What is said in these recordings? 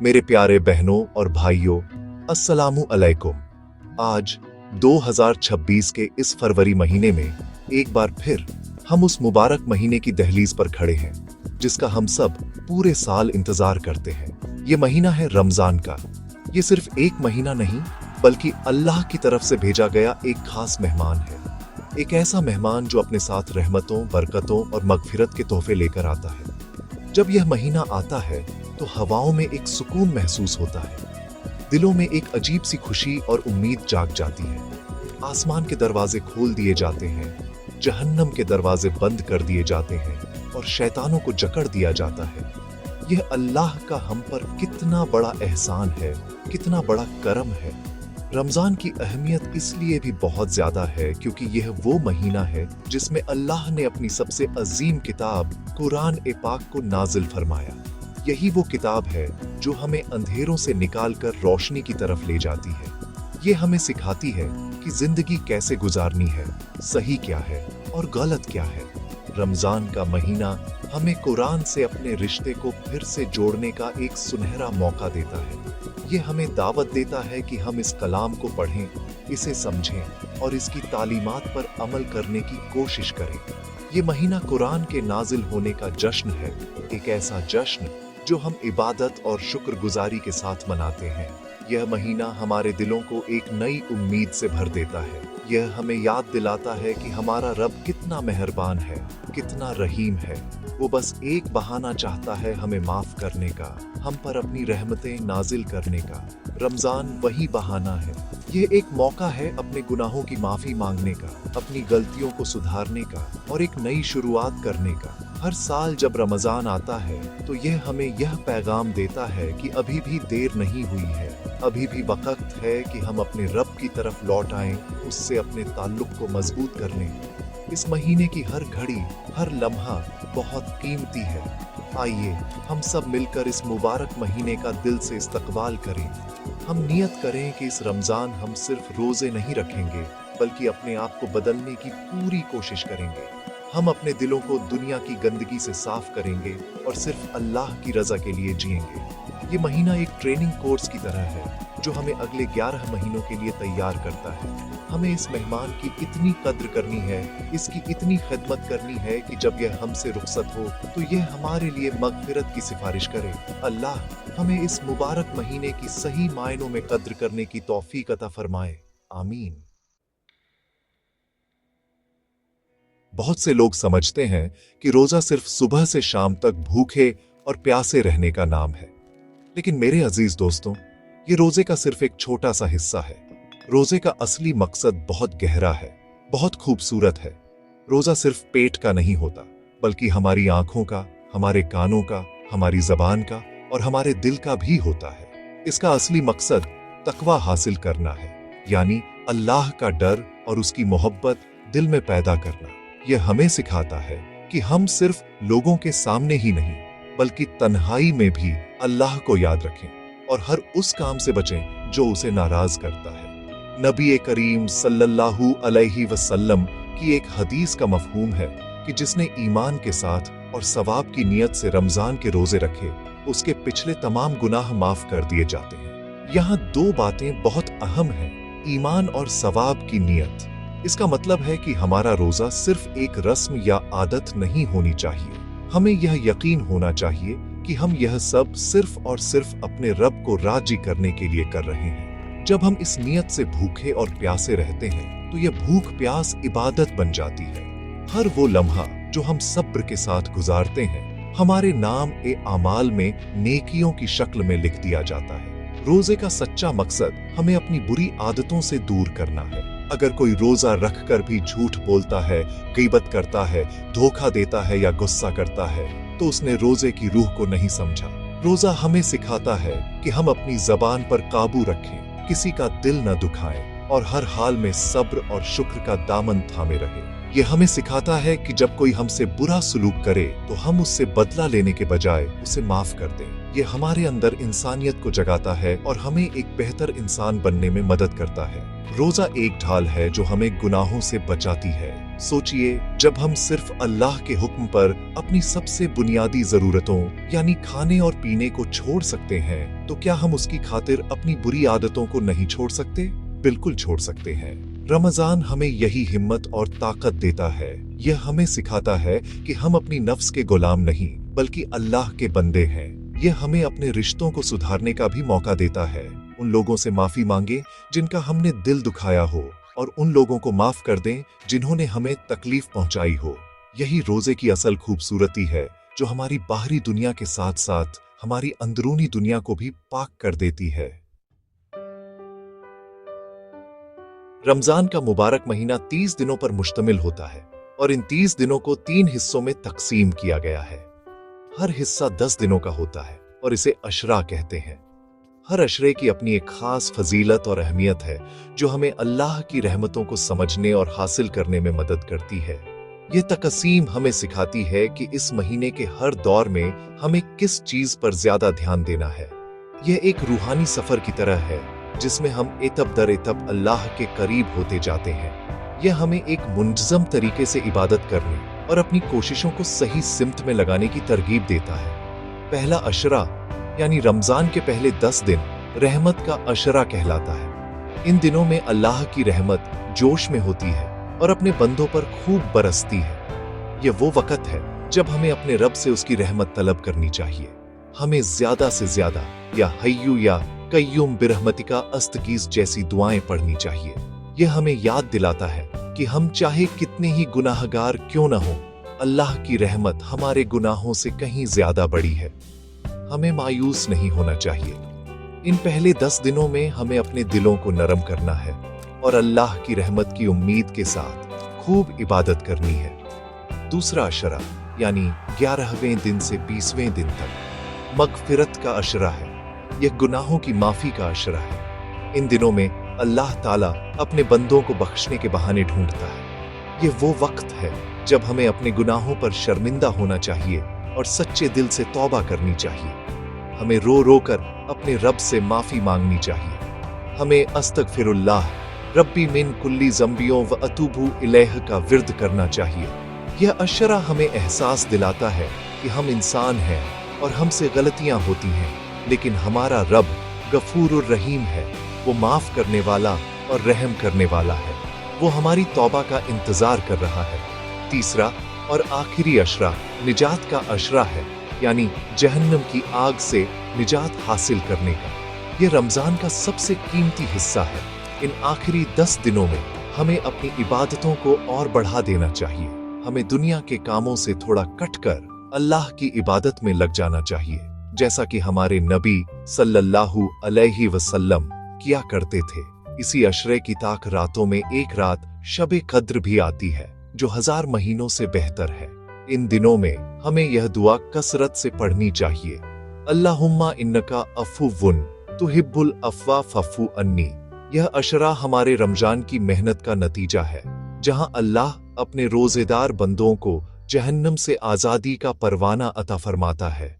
मेरे प्यारे बहनों और भाइयों, अस्सलामु अलैकुम। आज 2026 के इस फरवरी महीने में एक बार फिर हम उस मुबारक महीने की दहलीज पर खड़े हैं जिसका हम सब पूरे साल इंतजार करते हैं। ये महीना है रमजान का। ये सिर्फ एक महीना नहीं बल्कि अल्लाह की तरफ से भेजा गया एक खास मेहमान है। एक ऐसा मेहमान जो अपने साथ रहमतों, बरकतों और मगफिरत के तोहफे लेकर आता है। जब यह महीना आता है तो हवाओं में एक सुकून महसूस होता है, दिलों में एक अजीब सी खुशी और उम्मीद जाग जाती है। आसमान के दरवाजे खोल दिए जाते हैं, जहन्नम के दरवाजे बंद कर दिए जाते हैं और शैतानों को जकड़ दिया जाता है। यह अल्लाह का हम पर कितना बड़ा एहसान है, कितना बड़ा करम है। रमजान की अहमियत इसलिए भी बहुत ज्यादा है क्योंकि यह वो महीना है जिसमें अल्लाह ने अपनी सबसे अजीम किताब कुरान ए पाक को नाजिल फरमाया। यही वो किताब है जो हमें अंधेरों से निकालकर रोशनी की तरफ ले जाती है। ये हमें सिखाती है कि जिंदगी कैसे गुजारनी है, सही क्या है और गलत क्या है। रमजान का महीना हमें कुरान से अपने रिश्ते को फिर से जोड़ने का एक सुनहरा मौका देता है। ये हमें दावत देता है कि हम इस कलाम को पढ़ें, इसे समझें और इसकी तालीमात पर अमल करने की कोशिश करें। ये महीना कुरान के नाजिल होने का जश्न है, एक ऐसा जश्न जो हम इबादत और शुक्रगुजारी के साथ मनाते हैं। यह महीना हमारे दिलों को एक नई उम्मीद से भर देता है। यह हमें याद दिलाता है कि हमारा रब कितना मेहरबान है, कितना रहीम है। वो बस एक बहाना चाहता है हमें माफ करने का, हम पर अपनी रहमतें नाजिल करने का। रमजान वही बहाना है। ये एक मौका है अपने गुनाहों की माफी मांगने का, अपनी गलतियों को सुधारने का और एक नई शुरुआत करने का। हर साल जब रमजान आता है तो यह हमें यह पैगाम देता है कि अभी भी देर नहीं हुई है, अभी भी वक्त है कि हम अपने रब की तरफ लौट आएं, उससे अपने ताल्लुक को मजबूत कर लें। इस महीने की हर घड़ी, हर लम्हा बहुत कीमती है। आइए हम सब मिलकर इस मुबारक महीने का दिल से इस्तकबाल करें। हम नियत करें कि इस रमजान हम सिर्फ रोजे नहीं रखेंगे बल्कि अपने आप को बदलने की पूरी कोशिश करेंगे। हम अपने दिलों को दुनिया की गंदगी से साफ करेंगे और सिर्फ अल्लाह की रजा के लिए जिएंगे। ये महीना एक ट्रेनिंग कोर्स की तरह है जो हमें अगले 11 महीनों के लिए तैयार करता है। हमें इस मेहमान की इतनी कद्र करनी है, इसकी इतनी खिदमत करनी है कि जब यह हमसे रुखसत हो तो यह हमारे लिए मगफिरत की सिफारिश करे। अल्लाह हमें इस मुबारक महीने की सही मायनों में कद्र करने की तौफीक अता फरमाए। आमीन। बहुत से लोग समझते हैं कि रोजा सिर्फ सुबह से शाम तक भूखे और प्यासे रहने का नाम है, लेकिन मेरे अजीज दोस्तों, ये रोजे का सिर्फ एक छोटा सा हिस्सा है। रोजे का असली मकसद बहुत गहरा है, बहुत खूबसूरत है। रोजा सिर्फ पेट का नहीं होता बल्कि हमारी आंखों का, हमारे कानों का, हमारी जबान का और हमारे दिल का भी होता है। इसका असली मकसद तकवा हासिल करना है, यानी अल्लाह का डर और उसकी मोहब्बत दिल में पैदा करना। यह हमें सिखाता है कि हम सिर्फ लोगों के सामने ही नहीं बल्कि तन्हाई में भी अल्लाह को याद रखें और हर उस काम से बचें जो उसे नाराज करता है। नबी करीम सल्लल्लाहु अलैहि वसल्लम की एक हदीस का मफहूम है कि जिसने ईमान के साथ और सवाब की नियत से रमजान के रोजे रखे, उसके पिछले तमाम गुनाह माफ कर दिए जाते हैं। यहाँ दो बातें बहुत अहम हैं, ईमान और सवाब की नियत। इसका मतलब है कि हमारा रोजा सिर्फ एक रस्म या आदत नहीं होनी चाहिए। हमें यह यकीन होना चाहिए कि हम यह सब सिर्फ और सिर्फ अपने रब को राजी करने के लिए कर रहे हैं। जब हम इस नियत से भूखे और प्यासे रहते हैं तो यह भूख प्यास इबादत बन जाती है। हर वो लम्हा जो हम सब्र के साथ गुजारते हैं हमारे नाम ए आमाल में नेकियों की शक्ल में लिख दिया जाता है। रोजे का सच्चा मकसद हमें अपनी बुरी आदतों से दूर करना है। अगर कोई रोजा रखकर भी झूठ बोलता है, गीबत करता है, धोखा देता है या गुस्सा करता है तो उसने रोजे की रूह को नहीं समझा। रोजा हमें सिखाता है कि हम अपनी जबान पर काबू रखें, किसी का दिल न दुखाएं और हर हाल में सब्र और शुक्र का दामन थामे रहे। यह हमें सिखाता है कि जब कोई हमसे बुरा सलूक करे तो हम उससे बदला लेने के बजाय उसे माफ कर दें। यह हमारे अंदर इंसानियत को जगाता है और हमें एक बेहतर इंसान बनने में मदद करता है। रोजा एक ढाल है जो हमें गुनाहों से बचाती है, सोचिए, जब हम सिर्फ अल्लाह के हुक्म पर अपनी सबसे बुनियादी जरूरतों यानी खाने और पीने को छोड़ सकते हैं, तो क्या हम उसकी खातिर अपनी बुरी आदतों को नहीं छोड़ सकते? बिल्कुल छोड़ सकते हैं। रमजान हमें यही हिम्मत और ताकत देता है। यह हमें सिखाता है कि हम अपनी नफ्स के गुलाम नहीं बल्कि अल्लाह के बंदे हैं। यह हमें अपने रिश्तों को सुधारने का भी मौका देता है। उन लोगों से माफी मांगे जिनका हमने दिल दुखाया हो, और उन लोगों को माफ कर दें जिन्होंने हमें तकलीफ पहुंचाई हो। यही रोजे की असल खूबसूरती है, जो हमारी बाहरी दुनिया के साथ साथ हमारी अंदरूनी दुनिया को भी पाक कर देती है। रमजान का मुबारक महीना 30 दिनों पर मुश्तमिल होता है और इन 30 दिनों को 3 हिस्सों में तकसीम किया गया है। हर हिस्सा 10 दिनों का होता है और इसे अशरा कहते हैं। हर अशरे की अपनी एक खास फजीलत और अहमियत है, जो हमें अल्लाह की रहमतों को समझने और हासिल करने में मदद करती है। ये तकसीम हमें सिखाती है कि इस महीने के हर दौर में हमें किस चीज पर ज्यादा ध्यान देना है। यह एक रूहानी सफर की तरह है, जिसमें हम एतब दर एतब अल्लाह के करीब होते जाते हैं। यह हमें एक मुंतज़म तरीके से इबादत करने और अपनी कोशिशों को सही सिमत में लगाने की तरगीब देता है। पहला अशरा यानी रमजान के पहले 10 दिन रहमत का अशरा कहलाता है। इन दिनों में अल्लाह की रहमत जोश में होती है और अपने बंदों पर खूब बरसती है। यह वो वक़्त है जब हमें अपने रब से उसकी रहमत तलब करनी चाहिए। हमें ज्यादा से ज्यादा या हय्यू या कय्यूम बिरहमतिका अस्तगीस जैसी दुआएं पढ़नी चाहिए। यह हमें याद दिलाता है कि हम चाहे कितने ही गुनाहगार क्यों न हो, अल्लाह की रहमत हमारे गुनाहों से कहीं ज्यादा बड़ी है। हमें मायूस नहीं होना चाहिए। इन पहले 10 दिनों में हमें अपने दिलों को नरम करना है और अल्लाह की रहमत की उम्मीद के साथ खूब इबादत करनी है। दूसरा अशरा यानी 11वें दिन से 20वें दिन तक मगफिरत का अशरा है। यह गुनाहों की माफी का अशरा है। इन दिनों में अल्लाह ताला अपने बंदों को बख्शने के बहाने ढूंढता है। यह वो वक्त है जब हमें अपने गुनाहों पर शर्मिंदा होना चाहिए और सच्चे दिल से तौबा करनी चाहिए। हमें रो रो कर अपने रब से माफी मांगनी चाहिए। हमें अस्तगफिरुल्लाह रब्बी मिन कुल्ली ज़ंबियों व अतूबू इलैह का विर्द करना चाहिए। यह अशरा हमें एहसास दिलाता है कि हम इंसान हैं और हमसे गलतियां होती हैं, लेकिन हमारा रब गफूरुर रहीम है। वो माफ करने वाला और रहम करने वाला है। वो हमारी तौबा का इंतजार कर रहा है। तीसरा और आखिरी अशरा निजात का अशरा है, यानी जहन्नम की आग से निजात हासिल करने का। ये रमजान का सबसे कीमती हिस्सा है। इन आखिरी 10 दिनों में हमें अपनी इबादतों को और बढ़ा देना चाहिए। हमें दुनिया के कामों से थोड़ा कटकर अल्लाह की इबादत में लग जाना चाहिए, जैसा कि हमारे नबी सल्लल्लाहु अलैहि वसल्लम किया करते थे। इसी अशरे की ताक रातों में एक रात शबे कद्र भी आती है, जो 1000 महीनों से बेहतर है। इन दिनों में हमें यह दुआ कसरत से पढ़नी चाहिए। अल्लाहुम्मा इन्नका अफुव्वुन तुहिब्बुल अफ़्वा फ़अफ़ु अन्नी। यह अशरा हमारे रमजान की मेहनत का नतीजा है, जहां अल्लाह अपने रोजेदार बंदों को जहन्नम से आजादी का परवाना अता फरमाता है।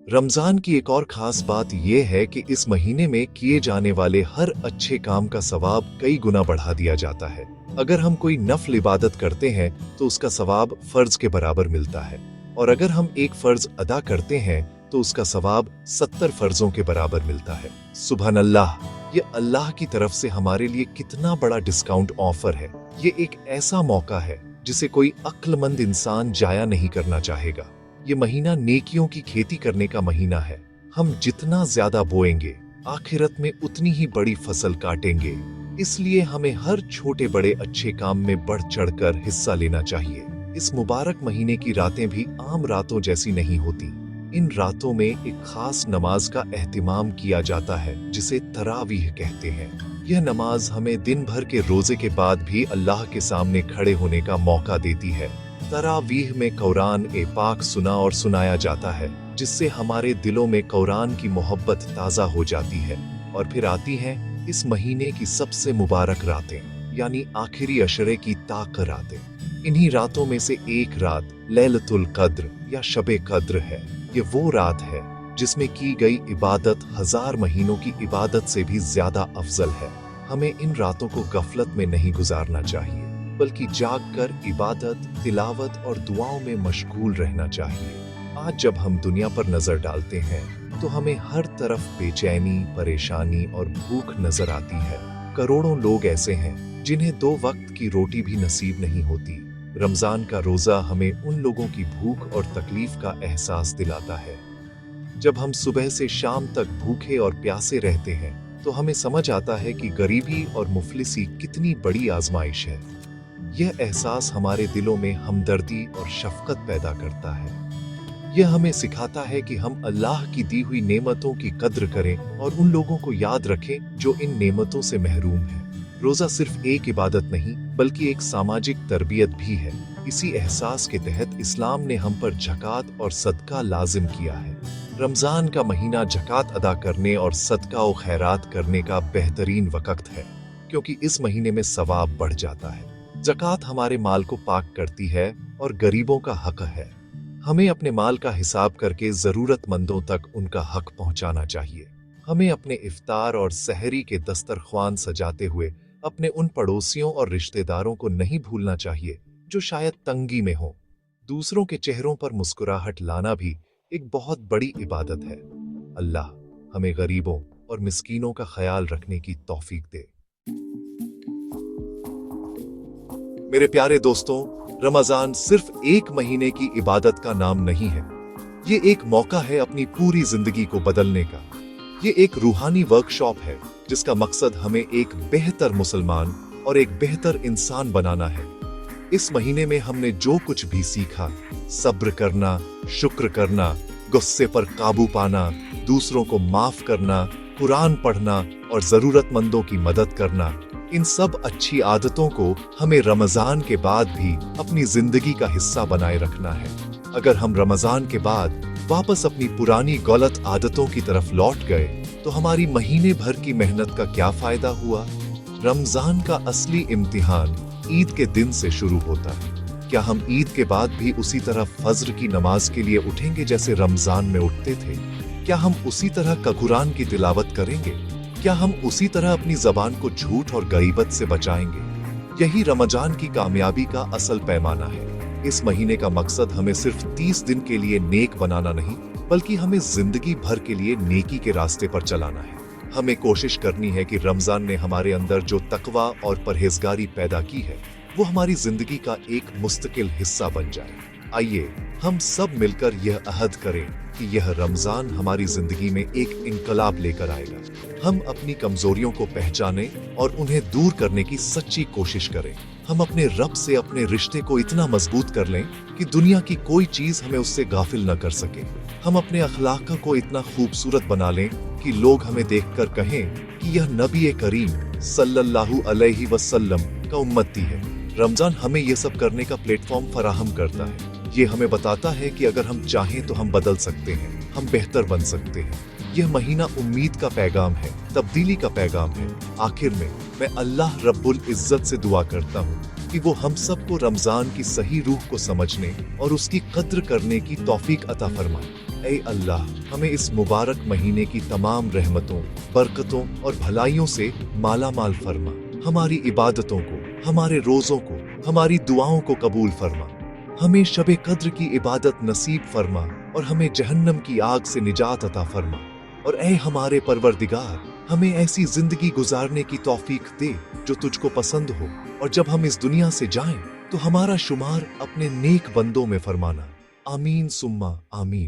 रमजान की एक और खास बात यह है कि इस महीने में किए जाने वाले हर अच्छे काम का सवाब कई गुना बढ़ा दिया जाता है। अगर हम कोई नफल इबादत करते हैं तो उसका सवाब फर्ज के बराबर मिलता है, और अगर हम एक फर्ज अदा करते हैं तो उसका सवाब 70 फर्जों के बराबर मिलता है। सुभान अल्लाह! ये अल्लाह की तरफ से हमारे लिए कितना बड़ा डिस्काउंट ऑफर है। ये एक ऐसा मौका है जिसे कोई अक्लमंद इंसान जाया नहीं करना चाहेगा। ये महीना नेकियों की खेती करने का महीना है। हम जितना ज्यादा बोएंगे, आखिरत में उतनी ही बड़ी फसल काटेंगे। इसलिए हमें हर छोटे बड़े अच्छे काम में बढ़ चढ़कर हिस्सा लेना चाहिए। इस मुबारक महीने की रातें भी आम रातों जैसी नहीं होती। इन रातों में एक खास नमाज का एहतिमाम किया जाता है, जिसे तरावीह कहते हैं। यह नमाज हमें दिन भर के रोजे के बाद भी अल्लाह के सामने खड़े होने का मौका देती है। तरावीह में कुरान ए पाक सुना और सुनाया जाता है, जिससे हमारे दिलों में कुरान की मोहब्बत ताज़ा हो जाती है। और फिर आती हैं इस महीने की सबसे मुबारक रातें, यानी आखिरी अशरे की ताक रातें। इन्हीं रातों में से एक रात लैलतुल कद्र या शबे कद्र है। ये वो रात है जिसमें की गई इबादत 1000 महीनों की इबादत से भी ज्यादा अफजल है। हमें इन रातों को गफलत में नहीं गुजारना चाहिए, बल्कि जागकर इबादत, तिलावत और दुआओं में मशगूल रहना चाहिए। आज जब हम दुनिया पर नजर डालते हैं तो हमें हर तरफ बेचैनी, परेशानी और भूख नजर आती है। करोड़ों लोग ऐसे हैं जिन्हें 2 वक्त की रोटी भी नसीब नहीं होती। रमजान का रोजा हमें उन लोगों की भूख और तकलीफ का एहसास दिलाता है। जब हम सुबह से शाम तक भूखे और प्यासे रहते हैं तो हमें समझ आता है कि गरीबी और मुफलिसी कितनी बड़ी आजमाइश है। यह एहसास हमारे दिलों में हमदर्दी और शफकत पैदा करता है। यह हमें सिखाता है कि हम अल्लाह की दी हुई नेमतों की कद्र करें और उन लोगों को याद रखें जो इन नेमतों से महरूम हैं। रोजा सिर्फ एक इबादत नहीं, बल्कि एक सामाजिक तरबियत भी है। इसी एहसास के तहत इस्लाम ने हम पर ज़कात और सदका लाजिम किया है। रमजान का महीना ज़कात अदा करने और सदका और खैरात करने का बेहतरीन वक्त है, क्योंकि इस महीने में सवाब बढ़ जाता है। ज़कात हमारे माल को पाक करती है और गरीबों का हक है। हमें अपने माल का हिसाब करके जरूरतमंदों तक उनका हक पहुंचाना चाहिए। हमें अपने इफ्तार और सहरी के दस्तरख्वान सजाते हुए अपने उन पड़ोसियों और रिश्तेदारों को नहीं भूलना चाहिए जो शायद तंगी में हो। दूसरों के चेहरों पर मुस्कुराहट लाना भी एक बहुत बड़ी इबादत है। अल्लाह हमें गरीबों और मिस्कीनों का ख्याल रखने की तौफीक दे। मेरे प्यारे दोस्तों, रमजान सिर्फ एक महीने की इबादत का नाम नहीं है। ये एक मौका है अपनी पूरी जिंदगी को बदलने का। ये एक रूहानी वर्कशॉप है जिसका मकसद हमें एक बेहतर मुसलमान और एक बेहतर इंसान बनाना है। इस महीने में हमने जो कुछ भी सीखा, सब्र करना, शुक्र करना, गुस्से पर काबू पाना, दूसरों को माफ करना, कुरान पढ़ना और जरूरतमंदों की मदद करना, इन सब अच्छी आदतों को हमें रमजान के बाद भी अपनी जिंदगी का हिस्सा बनाए रखना है। अगर हम रमजान के बाद वापस अपनी पुरानी गलत आदतों की तरफ लौट गए तो हमारी महीने भर की मेहनत का क्या फायदा हुआ? रमजान का असली इम्तिहान ईद के दिन से शुरू होता है। क्या हम ईद के बाद भी उसी तरह फज्र की नमाज के लिए उठेंगे जैसे रमजान में उठते थे? क्या हम उसी तरह का कुरान की तिलावत करेंगे? क्या हम उसी तरह अपनी जबान को झूठ और गईबत से बचाएंगे? यही रमजान की कामयाबी का असल पैमाना है। इस महीने का मकसद हमें सिर्फ 30 दिन के लिए नेक बनाना नहीं, बल्कि हमें जिंदगी भर के लिए नेकी के रास्ते पर चलाना है। हमें कोशिश करनी है कि रमजान ने हमारे अंदर जो तकवा और परहेजगारी पैदा की है वो हमारी जिंदगी का एक मुस्तकिल हिस्सा बन जाए। आइए हम सब मिलकर यह अहद करें कि यह रमजान हमारी जिंदगी में एक इनकलाब लेकर आएगा। हम अपनी कमजोरियों को पहचानें और उन्हें दूर करने की सच्ची कोशिश करें। हम अपने रब से अपने रिश्ते को इतना मजबूत कर लें कि दुनिया की कोई चीज हमें उससे गाफिल न कर सके। हम अपने अखलाक को इतना खूबसूरत बना लें कि लोग हमें देखकर कहें कि यह नबी करीम सल्लल्लाहु अलैहि वसल्लम का उम्मती है। रमजान हमें यह सब करने का प्लेटफॉर्म फराहम करता है। ये हमें बताता है कि अगर हम चाहें तो हम बदल सकते हैं, हम बेहतर बन सकते हैं। यह महीना उम्मीद का पैगाम है, तब्दीली का पैगाम है। आखिर में मैं अल्लाह रब्बुल इज्जत से दुआ करता हूँ कि वो हम सबको रमजान की सही रूह को समझने और उसकी कद्र करने की तौफीक अता फरमाए। ऐ अल्लाह, हमें इस मुबारक महीने की तमाम रहमतों, बरकतों और भलाइयों से माला माल फरमा। हमारी इबादतों को, हमारे रोजों को, हमारी दुआओं को कबूल फरमा। हमें शबे कद्र की इबादत नसीब फरमा और हमें जहन्नम की आग से निजात अता फरमा। और ऐ हमारे परवरदिगार, हमें ऐसी जिंदगी गुजारने की तौफीक दे जो तुझको पसंद हो, और जब हम इस दुनिया से जाएं तो हमारा शुमार अपने नेक बंदों में फरमाना। आमीन सुम्मा आमीन।